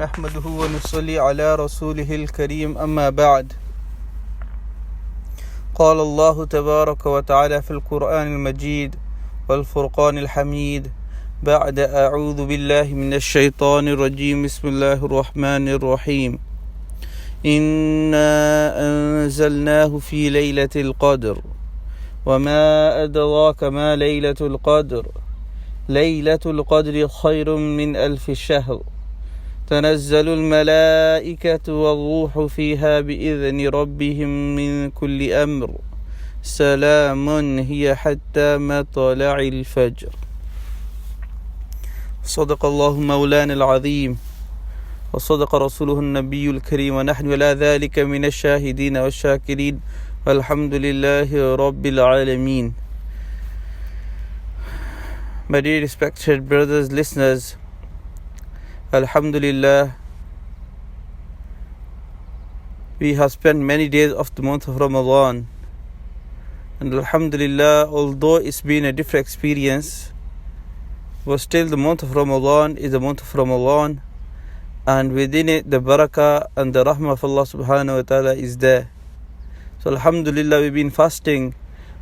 نحمده ونصلي على رسوله الكريم أما بعد قال الله تبارك وتعالى في القرآن المجيد والفرقان الحميد بعد أعوذ بالله من الشيطان الرجيم بسم الله الرحمن الرحيم إنا أنزلناه في ليلة القدر وما أدراك ما ليلة القدر ليلة القدر خير من 1000 شهر تنزل الملائكة والروح فيها بإذن ربهم من كل أمر سلام هي حتى مطلع الفجر صدق الله مولانا العظيم وصدق رسوله النبي الكريم ونحن على ذلك من الشاهدين والشاكرين والحمد لله رب العالمين. My dear respected brothers, listeners, Alhamdulillah, we have spent many days of the month of Ramadan, and Alhamdulillah, although it's been a different experience, but still the month of Ramadan is the month of Ramadan, and within it the barakah and the rahmah of Allah subhanahu wa ta'ala is there. So Alhamdulillah, we've been fasting.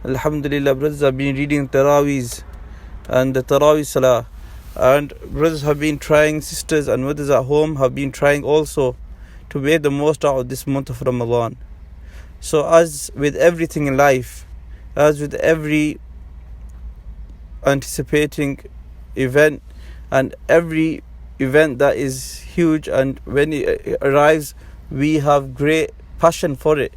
Alhamdulillah, brothers have been reading Taraweehs and the Taraweeh Salah, and brothers have been trying, sisters and mothers at home have been trying also to make the most out of this month of Ramadan. So as with everything in life, as with every anticipating event and every event that is huge, and when it arrives we have great passion for it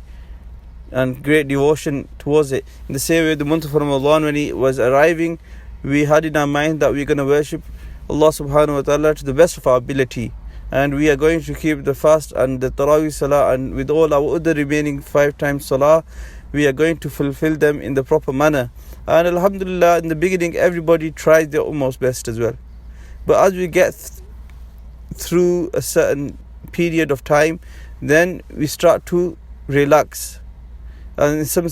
and great devotion towards it. In the same way, the month of Ramadan, when it was arriving, we had in our mind that we're going to worship Allah subhanahu wa ta'ala to the best of our ability, and we are going to keep the fast and the Taraweeh Salah, and with all our other remaining 5 times Salah, we are going to fulfill them in the proper manner. And Alhamdulillah, in the beginning everybody tried their utmost best as well, but as we get through a certain period of time, then we start to relax. And in some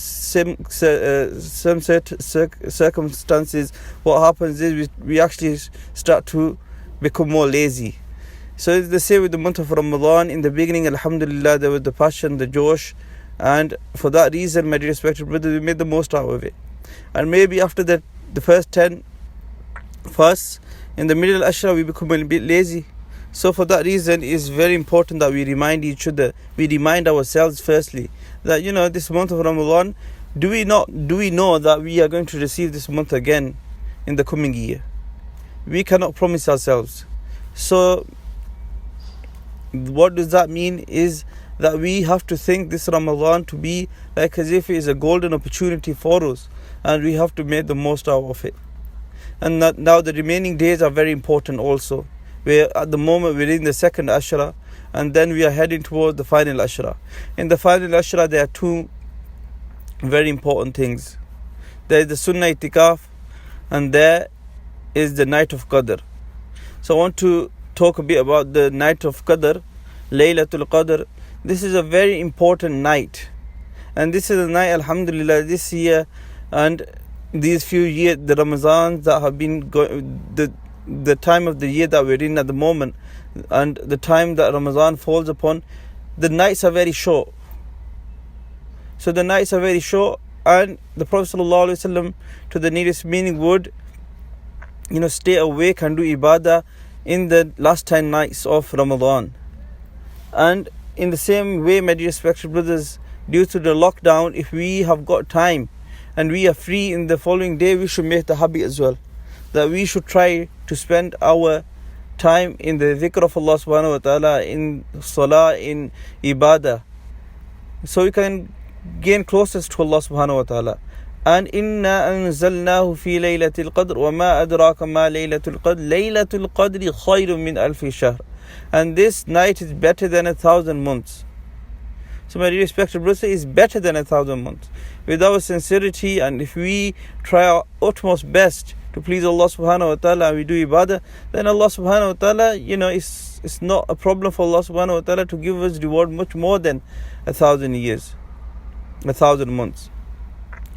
circumstances, what happens is we actually start to become more lazy. So it's the same with the month of Ramadan. In the beginning, Alhamdulillah, there was the passion, the josh, and for that reason, my dear respected brothers, we made the most out of it. And maybe after that, the first 10 fasts, in the middle Ashra, we become a bit lazy. So for that reason, it's very important that we remind each other, we remind ourselves firstly, that this month of Ramadan, do we know that we are going to receive this month again in the coming year? We cannot promise ourselves. So what does that mean is that we have to think this Ramadan to be like as if it is a golden opportunity for us, and we have to make the most out of it. And now the remaining days are very important also. At the moment we're in the second Ashra, and then we are heading towards the final Ashra. In the final Ashra, there are 2 very important things. There is the Sunnah Itikaf, and there is the night of Qadr. So I want to talk a bit about the night of Qadr, Laylatul Qadr. This is a very important night, and this is a night, Alhamdulillah, this year and these few years, the Ramazans that have been the time of the year that we're in at the moment, and the time that Ramadan falls upon, the nights are very short. So the nights are very short, and the Prophet ﷺ, to the nearest meaning, would stay awake and do ibadah in the last 10 nights of Ramadan. And in the same way, my dear respected brothers, due to the lockdown, if we have got time and we are free in the following day, we should make the habit as well, that we should try to spend our time in the dhikr of Allah subhanahu wa ta'ala, in salah, in ibadah, so we can gain closest to Allah subhanahu wa ta'ala. And inna anzalnahu fi laylatil qadr wa ma adraka ma laylatul qadr laylatul qadri khayrun min 1000 shahr. And this night is better than 1,000 months. So my respected brothers, is better than 1,000 months. With our sincerity, and if we try our utmost best to please Allah subhanahu wa ta'ala, and we do ibadah, then Allah subhanahu wa ta'ala, it's not a problem for Allah subhanahu wa ta'ala to give us reward much more than 1,000 years, 1,000 months.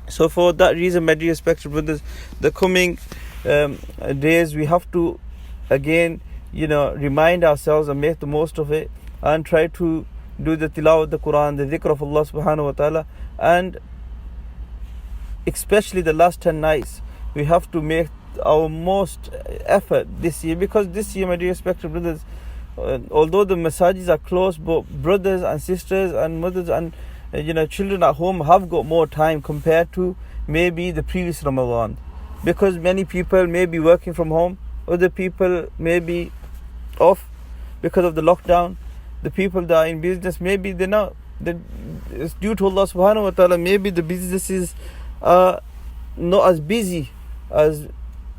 So for that reason, my dear respected brothers, the coming days we have to again remind ourselves and make the most of it, and try to do the tilawah of the Quran, the dhikr of Allah subhanahu wa ta'ala, and especially the last 10 nights. We have to make our most effort this year, because this year, my dear respected brothers, although the masajid are closed, but brothers and sisters and mothers and children at home have got more time compared to maybe the previous Ramadan, because many people may be working from home, other people may be off because of the lockdown. The people that are in business, maybe they're not, it's due to Allah subhanahu wa ta'ala, maybe the businesses are not as busy as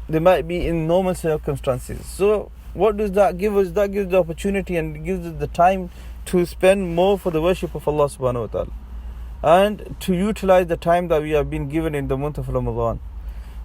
they might be in normal circumstances. So what does that give us? That gives the opportunity and gives us the time to spend more for the worship of Allah subhanahu wa ta'ala, and to utilize the time that we have been given in the month of Ramadan.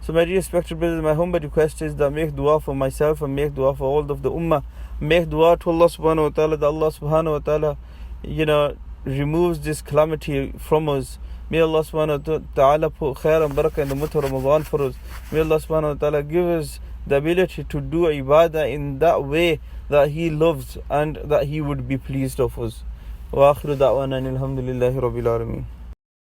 So my dear respected brothers, my humble request is that make dua for myself and make dua for all of the ummah. Make dua to Allah subhanahu wa ta'ala that Allah subhanahu wa ta'ala removes this calamity from us. May Allah subhanahu wa ta'ala put khair and barakah in the month of Ramadan for us. May Allah subhanahu wa ta'ala give us the ability to do ibadah in that way that He loves and that He would be pleased of us. Wa akhiru da'wana alhamdulillahi rabbil alameen.